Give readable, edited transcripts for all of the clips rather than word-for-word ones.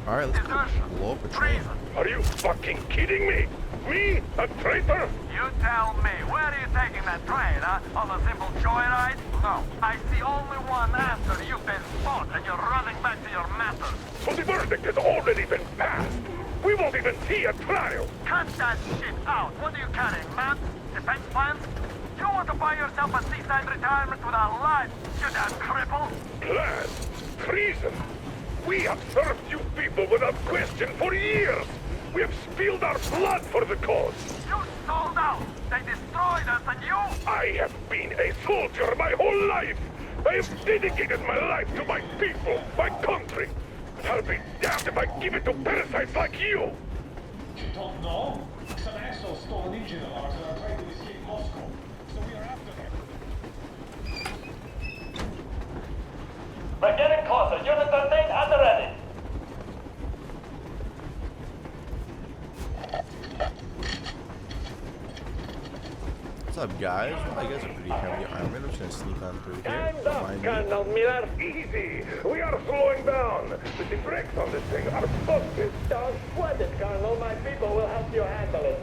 Alright, let's blow up a train. Are you fucking kidding me? Me? A traitor? You tell me, where are you taking that train, huh? On a simple joyride? No, I see only one answer. You've been spotted and you're running back to your masters. So the verdict has already been passed. We won't even see a trial. Cut that shit out. What are you carrying, maps? Defense plans? You want to buy yourself a seaside retirement without life, you damn cripple? Plan? Treason? We have served you people without question for years. We have spilled our blood for the cause. You sold out. They destroyed us and you... I have been a soldier my whole life. I have dedicated my life to my people, my country. But I'll be damned if I give it to parasites like you. You don't know? Some assholes stole an engine of ours and are trying to escape Moscow. So we are after them. We're getting closer. Unit 13 at the ready. What's up, guys? Well, you guys are pretty heavy armored. I'm just gonna sneak on through here. Stand Don't up, mind me. Colonel Miller. Easy. We are slowing down. The brakes on this thing are busted. Don't sweat it, Colonel. My people will help you handle it.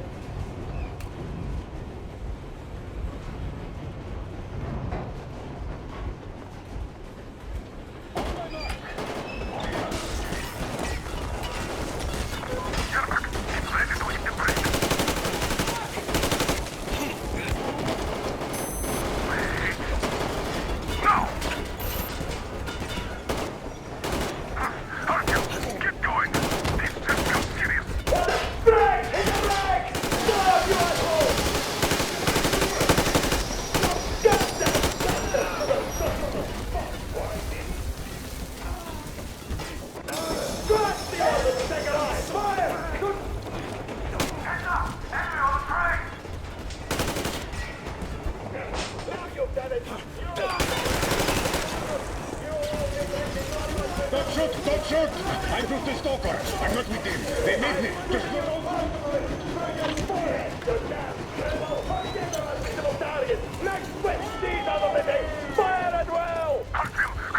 Don't shoot! I'm just a stalker. I'm not with them. They made me. Just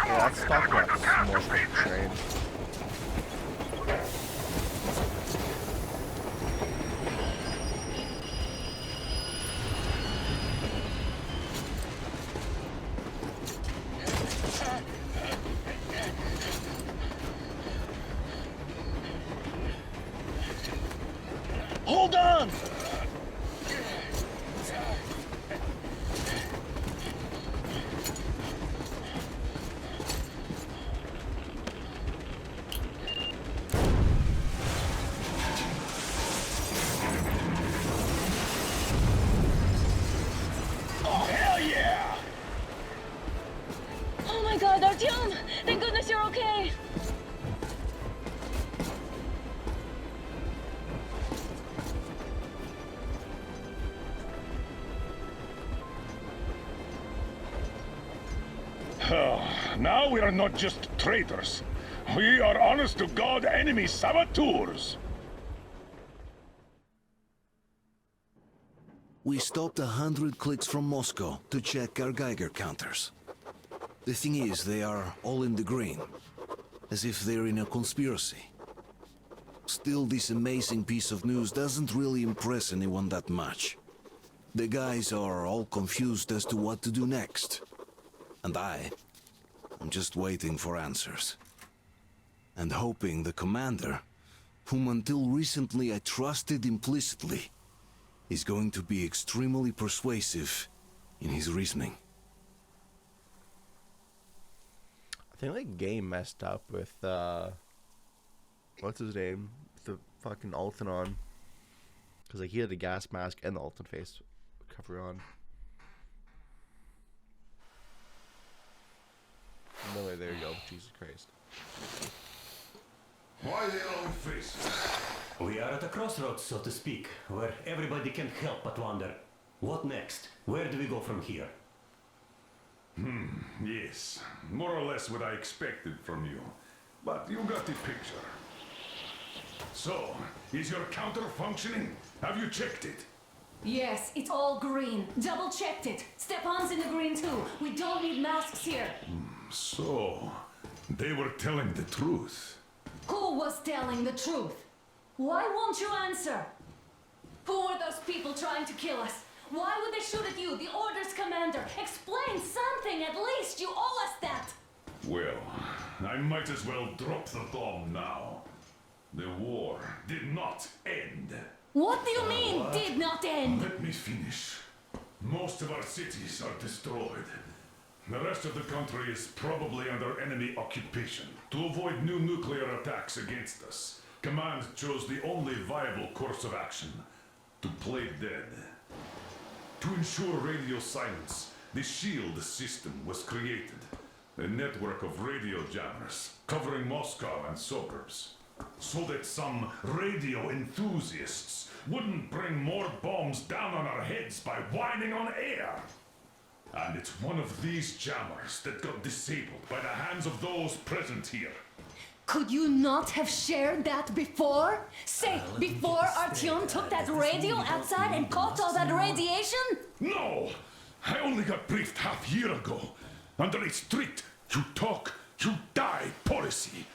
Yeah, let's talk about this more train. hold on! Oh, hell yeah! Oh my god, Artyom! Thank goodness you're okay! Now we are not just traitors. We are honest-to-God enemy saboteurs. We stopped 100 clicks from Moscow to check our Geiger counters. The thing is, they are all in the green, as if they're in a conspiracy. Still, this amazing piece of news doesn't really impress anyone that much. The guys are all confused as to what to do next. And I'm just waiting for answers. And hoping the commander, whom until recently I trusted implicitly, is going to be extremely persuasive in his reasoning. I think the game messed up with what's his name? The fucking Alton on. Because like he had the gas mask and the Alton face cover on. No way, there you go. Jesus Christ. Why the long face? We are at a crossroads, so to speak, where everybody can help but wonder, what next? Where do we go from here? Yes, more or less what I expected from you. But you got the picture. So, is your counter functioning? Have you checked it? Yes, it's all green. Double checked it. Stepan's in the green too. We don't need masks here. So, they were telling the truth. Who was telling the truth? Why won't you answer? Who were those people trying to kill us? Why would they shoot at you, the Order's commander? Explain something, at least! You owe us that! Well, I might as well drop the bomb now. The war did not end. What do you mean, did not end? Let me finish. Most of our cities are destroyed. The rest of the country is probably under enemy occupation. To avoid new nuclear attacks against us, Command chose the only viable course of action: to play dead. To ensure radio silence, the SHIELD system was created. A network of radio jammers covering Moscow and suburbs. So that some radio enthusiasts wouldn't bring more bombs down on our heads by whining on air. And it's one of these jammers that got disabled by the hands of those present here. Could you not have shared that before? Say, before Artyom took that radio outside and caught all that radiation? No! I only got briefed half year ago, under a strict you talk, you die policy.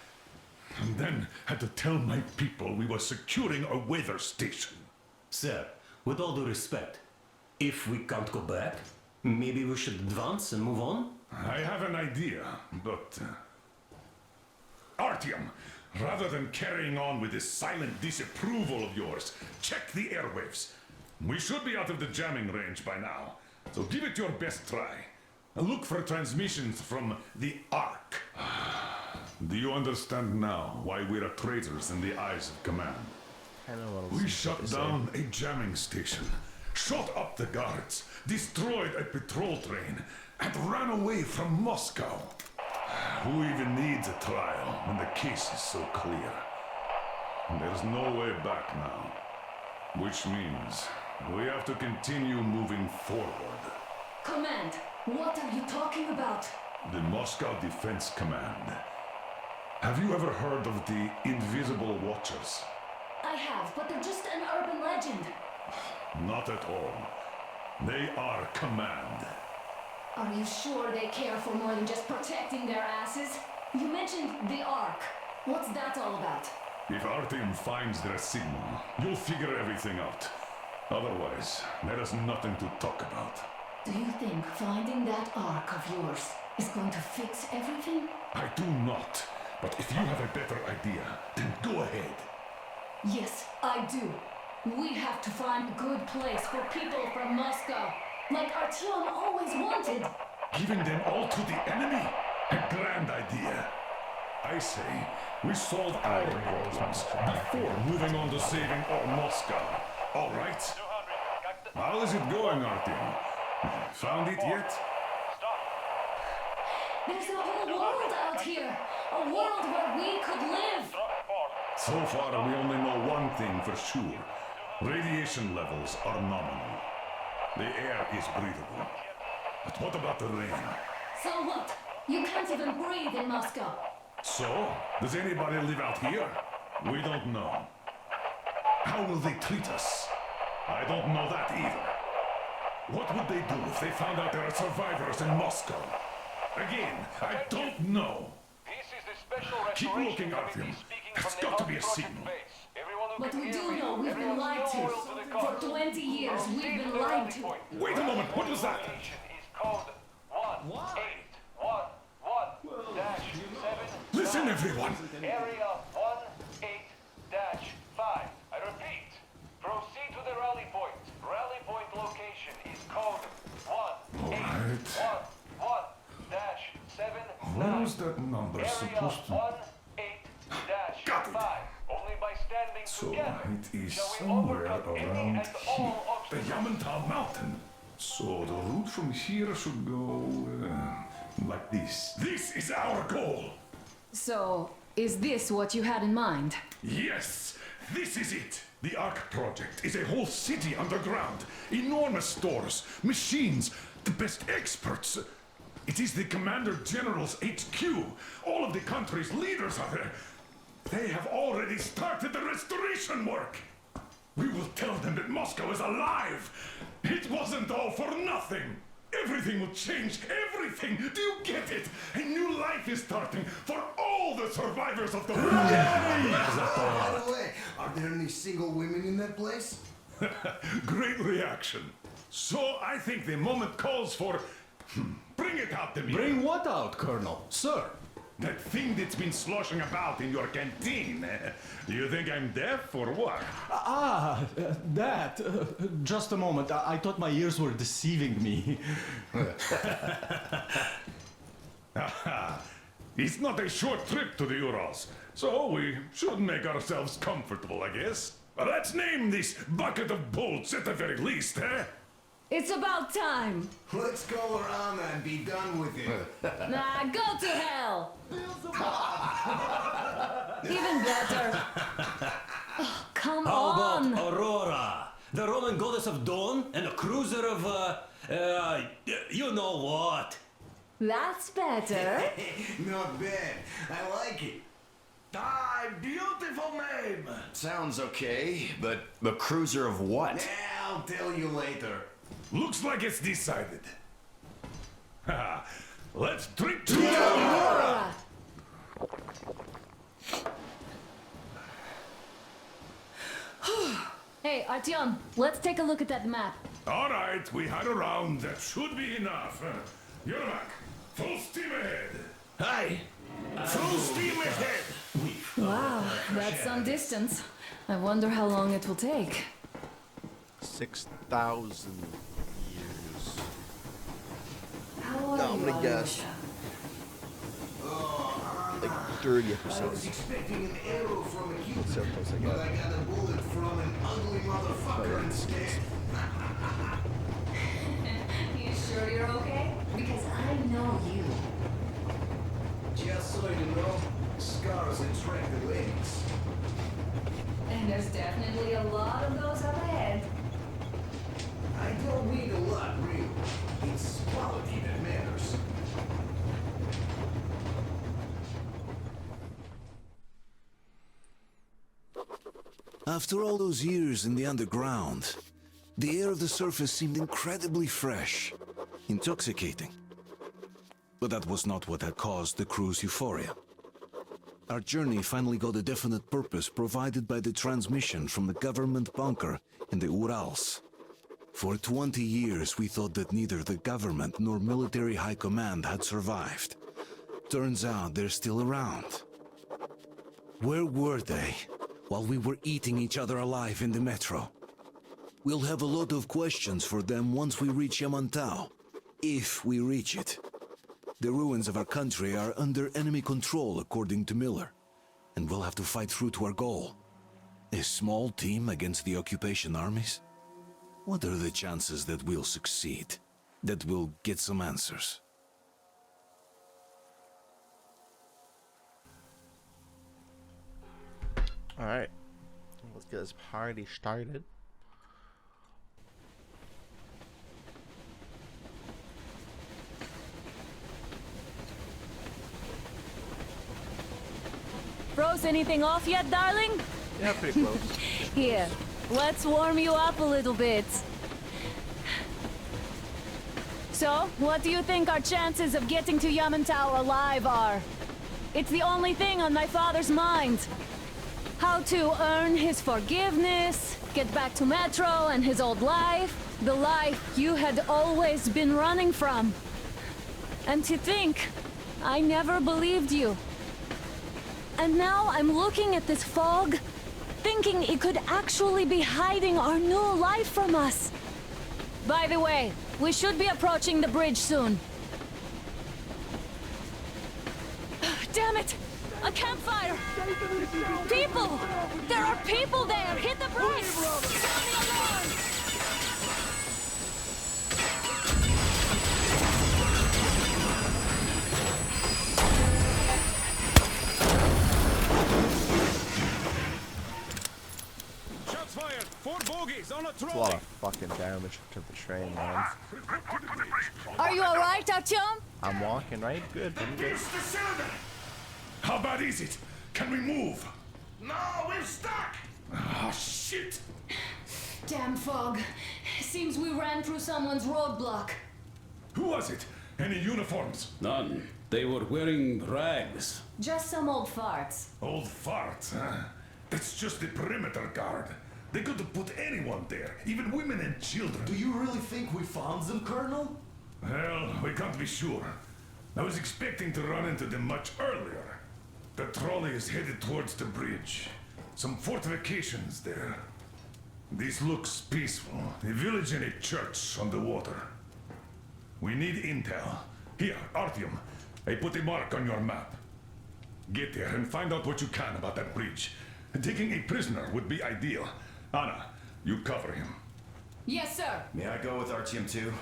And then had to tell my people we were securing a weather station. Sir, with all due respect, if we can't go back, maybe we should advance and move on? I have an idea, but... Artyom, rather than carrying on with this silent disapproval of yours, check the airwaves. We should be out of the jamming range by now, so give it your best try. Look for transmissions from the Ark. Do you understand now why we're traitors in the eyes of Command? We shut down a jamming station, shot up the guards, destroyed a patrol train, and ran away from Moscow. Who even needs a trial when the case is so clear? There's no way back now. Which means we have to continue moving forward. Command, what are you talking about? The Moscow Defense Command. Have you ever heard of the Invisible Watchers? I have, but they're just an urban legend. Not at all. They are Command. Are you sure they care for more than just protecting their asses? You mentioned the Ark. What's that all about? If Artyom finds their signal, you'll figure everything out. Otherwise, there is nothing to talk about. Do you think finding that Ark of yours is going to fix everything? I do not. But if you have a better idea, then go ahead. Yes, I do. We have to find a good place for people from Moscow, like Artyom always wanted. Giving them all to the enemy? A grand idea. I say, we solve our problems before moving on to saving all Moscow. All right? How is it going, Artyom? Found it yet? There's a whole world out here. A world where we could live. So far, we only know one thing for sure. Radiation levels are nominal. The air is breathable. But what about the rain? So what? You can't even breathe in Moscow. So, does anybody live out here? We don't know. How will they treat us? I don't know that either. What would they do if they found out there are survivors in Moscow? Again, I don't know. Keep looking, Artyom. There's got to be a signal. But we do know we've been lied to. For 20 years, we've been lied to. Wait a moment, what was that? Listen, everyone! Area 18-5. I repeat, proceed to the rally point. Rally point location is code 18111-7. Where was that number supposed to... Got it! Only by standing So together it is shall we somewhere overcome any around and all here. The obstacles. Yamantau Mountain. So the route from here should go... like this. This is our goal! So, is this what you had in mind? Yes! This is it! The Ark Project is a whole city underground. Enormous stores, machines, the best experts. It is the Commander General's HQ. All of the country's leaders are there. They have already started the restoration work. We will tell them that Moscow is alive. It wasn't all for nothing. Everything will change. Everything. Do you get it? A new life is starting for all the survivors of the war. By the way, are there any single women in that place? Great reaction. So I think the moment calls for... Bring it out to me. Bring what out, Colonel? Sir? That thing that's been sloshing about in your canteen. Do you think I'm deaf or what? That. Just a moment. I thought my ears were deceiving me. It's not a short trip to the Urals, so we should make ourselves comfortable, I guess. Let's name this bucket of bolts at the very least, eh? It's about time. Let's go around and be done with it. Nah, go to hell. Even better. Oh, come How on. about Aurora, the Roman goddess of dawn, and a cruiser of, you know what? That's better. Not bad. I like it. Beautiful name. Sounds okay, but the cruiser of what? I'll tell you later. Looks like it's decided. Let's drink to Aurora! Hey, Artyom, let's take a look at that map. All right, we had a round. That should be enough. Yermak, full steam ahead. Hi. Full steam ahead. Wow, that's some distance. I wonder how long it will take. 6,000 years. How are No, I'm you, gonna guess. Like 30 I episodes. was expecting an arrow from a cute, So close I but got. I got a bullet from an ugly motherfucker instead. You sure you're okay? Because I know you. Just so you know, scars attract the ladies. And there's definitely a lot of those up ahead. I don't need a lot, really. It's quality that matters. After all those years in the underground, the air of the surface seemed incredibly fresh, intoxicating. But that was not what had caused the crew's euphoria. Our journey finally got a definite purpose provided by the transmission from the government bunker in the Urals. For 20 years we thought that neither the government nor military high command had survived. Turns out they're still around. Where were they while we were eating each other alive in the metro? We'll have a lot of questions for them once we reach Yamantau, if we reach it. The ruins of our country are under enemy control, according to Miller, and we'll have to fight through to our goal. A small team against the occupation armies? What are the chances that we'll succeed? That we'll get some answers? Alright. Let's get this party started. Froze anything off yet, darling? Yeah, pretty close. Here, let's warm you up a little bit. So, what do you think our chances of getting to Yamantau alive are? It's the only thing on my father's mind. How to earn his forgiveness, get back to Metro and his old life, the life you had always been running from. And to think, I never believed you. And now I'm looking at this fog, thinking it could actually be hiding our new life from us. By the way, we should be approaching the bridge soon. Damn it! A campfire! People! There are people there! Hit the brakes! Sound the alarm! Shots fired! 4 bogies on a It's a trolley! lot of fucking damage to the train, man. Are you alright, Artyom? I'm walking right. Good. I'm good. It's the cylinder! How bad is it? Can we move? No, we're stuck. Ah, shit! Damn fog. Seems we ran through someone's roadblock. Who was it? Any uniforms? None. They were wearing rags. Just some old farts. Old farts, huh? That's just the perimeter guard. They could have put anyone there, even women and children. Do you really think we found them, Colonel? Well, we can't be sure. I was expecting to run into them much earlier. The trolley is headed towards the bridge. Some fortifications there. This looks peaceful. A village and a church on the water. We need intel. Here, Artyom. I put a mark on your map. Get there and find out what you can about that bridge. Taking a prisoner would be ideal. Anna, you cover him. Yes, sir. May I go with Artyom too?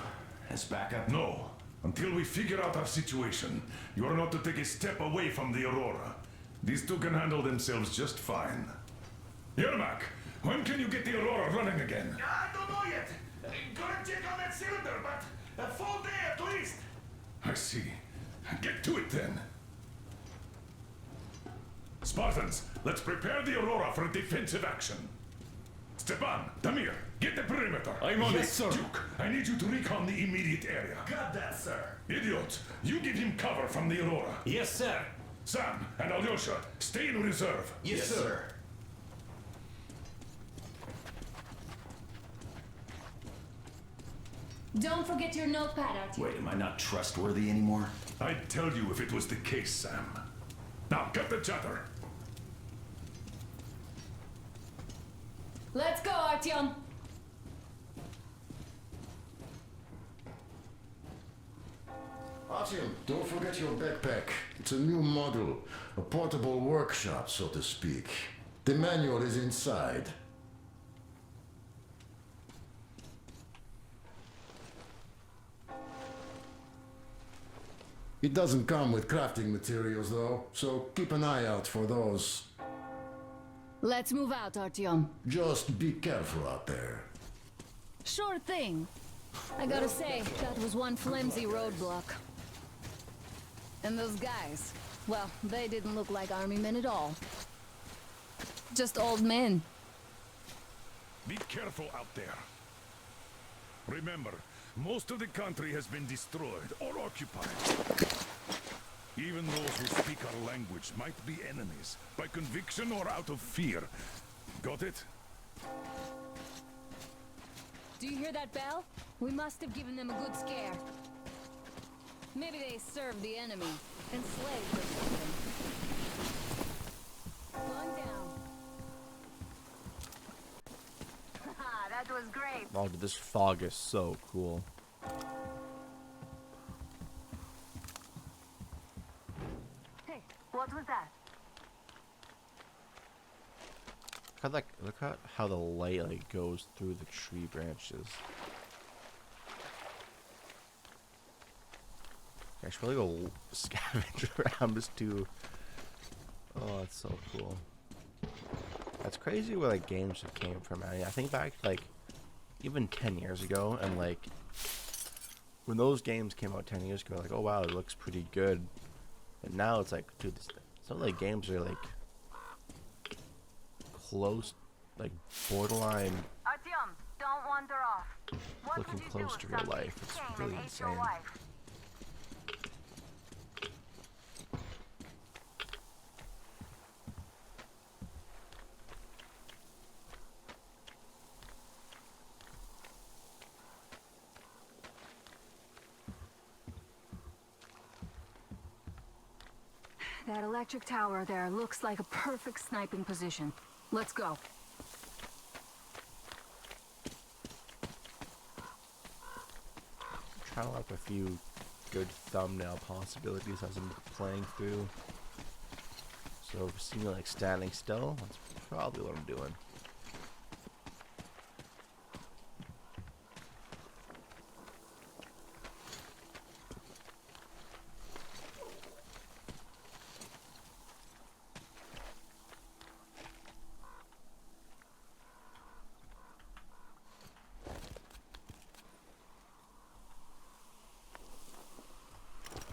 As backup? No. Until we figure out our situation, you are not to take a step away from the Aurora. These two can handle themselves just fine. Yermak, when can you get the Aurora running again? I don't know yet. Gonna check on that cylinder, but a full day at least. I see. Get to it then. Spartans, let's prepare the Aurora for a defensive action. Stepan, Damir, get the perimeter. I'm on it, sir. Duke, I need you to recon the immediate area. Got that, sir. Idiot, you give him cover from the Aurora. Yes, sir. Sam and Alyosha, stay in reserve. Yes, sir. Don't forget your notepad, Artyom. Wait, am I not trustworthy anymore? I'd tell you if it was the case, Sam. Now, cut the chatter. Let's go, Artyom. Artyom, don't forget your backpack. It's a new model, a portable workshop, so to speak. The manual is inside. It doesn't come with crafting materials, though, so keep an eye out for those. Let's move out, Artyom. Just be careful out there. Sure thing. I gotta say, that was one flimsy roadblock. And those guys, well, they didn't look like army men at all. Just old men. Be careful out there. Remember, most of the country has been destroyed or occupied. Even those who speak our language might be enemies, by conviction or out of fear. Got it? Do you hear that bell? We must have given them a good scare. Maybe they served the enemy, enslaved or something. Going down. Haha, that was great. Oh, dude, this fog is so cool. Hey, what was that? Look at how the light like goes through the tree branches. I should probably go scavenge around this too. Oh, it's so cool. That's crazy where like games have came from. I think back like even 10 years ago, and like when those games came out 10 years ago, like oh wow, it looks pretty good. And now it's like, dude, some of the games are like close, like borderline. Artyom, don't wander off. What Looking would you close do to if real somebody life. It's came really and ate your insane. wife? That electric tower there looks like a perfect sniping position. Let's go. Trying to look a few good thumbnail possibilities as I'm playing through. So if you see me like standing still, that's probably what I'm doing.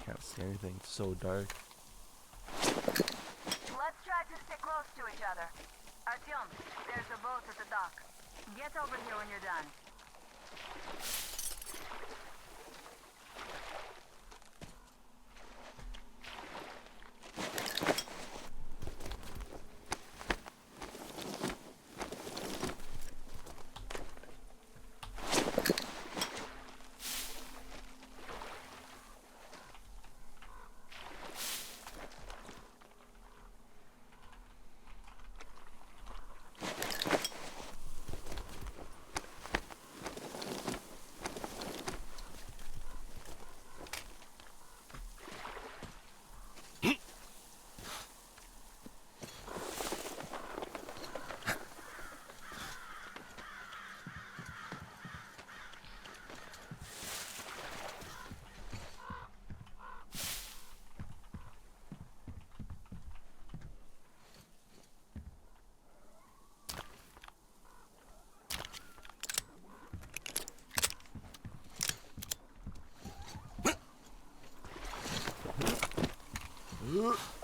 Can't see anything, it's so dark. Let's try to stay close to each other. Artyom, there's a boat at the dock. Get over here when you're done.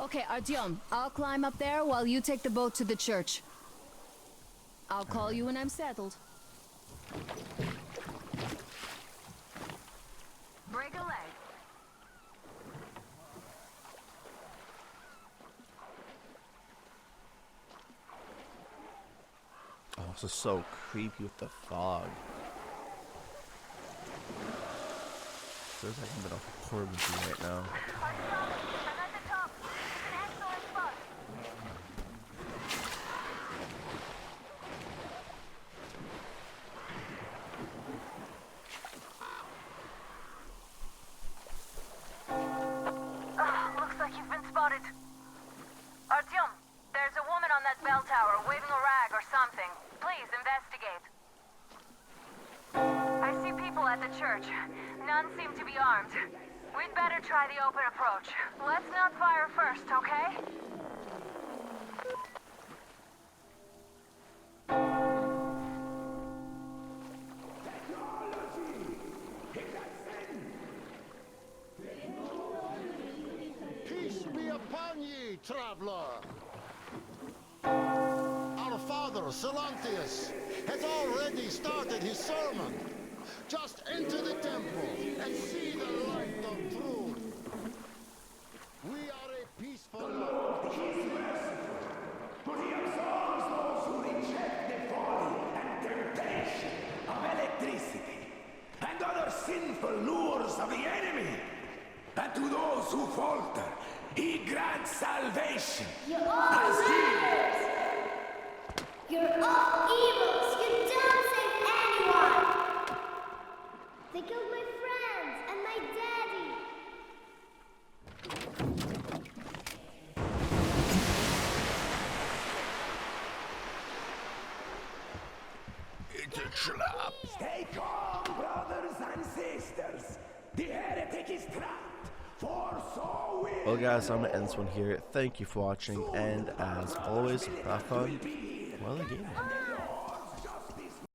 Okay, Artyom, I'll climb up there while you take the boat to the church. I'll call you when I'm settled. Break a leg. Oh, this is so creepy with the fog. Feels like I'm in a horror movie right now. Looks like you've been spotted. Artyom, there's a woman on that bell tower waving a rag or something. Please investigate. I see people at the church. None seem to be armed. We'd better try the open approach. Let's not fire first, okay? Peace be upon ye, traveler. Our father, Silantius, has already started his sermon. Just enter the temple and see the light of truth. We are a peaceful lot. He is merciful, but he absolves those who reject the folly and temptation of electricity and other sinful lures of the enemy. And to those who falter, he grants salvation. You're all liars! You're all evils! You don't save anyone! They killed my friends and my daddy! It's a trap! Stay calm, brothers and sisters! The heretic is trapped! For so will... Well guys, I'm gonna end this one here. Thank you for watching, and as always, have fun while the game.